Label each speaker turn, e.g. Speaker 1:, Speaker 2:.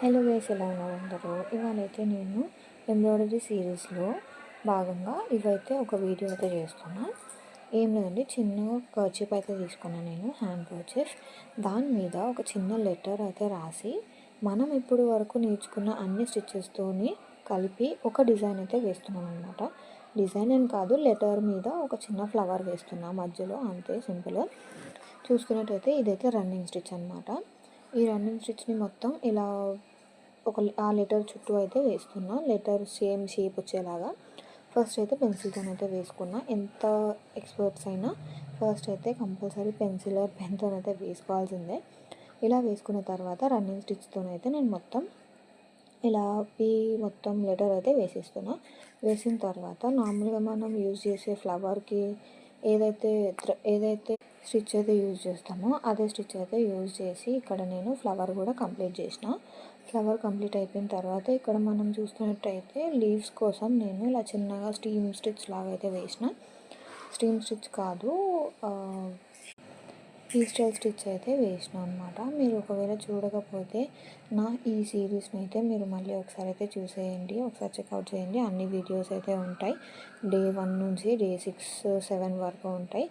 Speaker 1: Hello guys, ఎలా ఉన్నారు అందరూ? ఇవాళైతే నేను ఎంబ్రాయిడరీ సిరీస్లో భాగంగా ఇవైతే ఒక వీడియో అయితే చేస్తున్నా. ఏం లేదండి, చిన్న కర్చీఫ్ అయితే తీసుకున్నాను నేను, హ్యాండ్ కర్చీఫ్. దాని మీద ఒక చిన్న లెటర్ అయితే రాసి మనం ఇప్పుడు వరకు నేర్చుకున్న అన్ని స్టిచ్చెస్తోని కలిపి ఒక డిజైన్ అయితే వేస్తున్నాను అనమాట. డిజైన్ ఏం కాదు, లెటర్ మీద ఒక చిన్న ఫ్లవర్ వేస్తున్నా మధ్యలో, అంతే సింపుల్. చూసుకున్నట్టయితే ఇదైతే రన్నింగ్ స్టిచ్ అనమాట. ఈ రన్నింగ్ స్టిచ్ని మొత్తం ఇలా ఆ లెటర్ చుట్టూ అయితే వేస్తున్నా, లెటర్ సేమ్ షేప్ వచ్చేలాగా. ఫస్ట్ అయితే పెన్సిల్తో అయితే వేసుకున్నా. ఎంత ఎక్స్పర్ట్స్ అయినా ఫస్ట్ అయితే కంపల్సరీ పెన్సిల్ ఆర్ పెన్తో అయితే వేసుకోవాల్సిందే. ఇలా వేసుకున్న తర్వాత రన్నింగ్ స్టిచ్తో అయితే నేను మొత్తం ఇలా ఈ మొత్తం లెటర్ అయితే వేసేస్తున్నా. వేసిన తర్వాత నార్మల్గా మనం యూజ్ చేసే ఫ్లవర్కి ఏదైతే స్టిచ్ అయితే యూజ్ చేస్తామో అదే స్టిచ్ అయితే యూజ్ చేసి ఇక్కడ నేను ఫ్లవర్ కూడా కంప్లీట్ చేసిన. ఫ్లవర్ కంప్లీట్ అయిపోయిన తర్వాత ఇక్కడ మనం చూస్తున్నట్టయితే లీవ్స్ కోసం నేను ఇలా చిన్నగా స్టీమ్ స్టిచ్ లాగా అయితే వేసిన. స్టీమ్ స్టిచ్ కాదు, ఈస్టల్ స్టిచ్ అయితే వేసిన అనమాట. మీరు ఒకవేళ చూడకపోతే నా ఈ సిరీస్ని అయితే మీరు మళ్ళీ ఒకసారి అయితే చూసేయండి, ఒకసారి చెక్అవుట్ చేయండి. అన్ని వీడియోస్ అయితే ఉంటాయి, డే 1 నుంచి డే 6, 7 వరకు ఉంటాయి.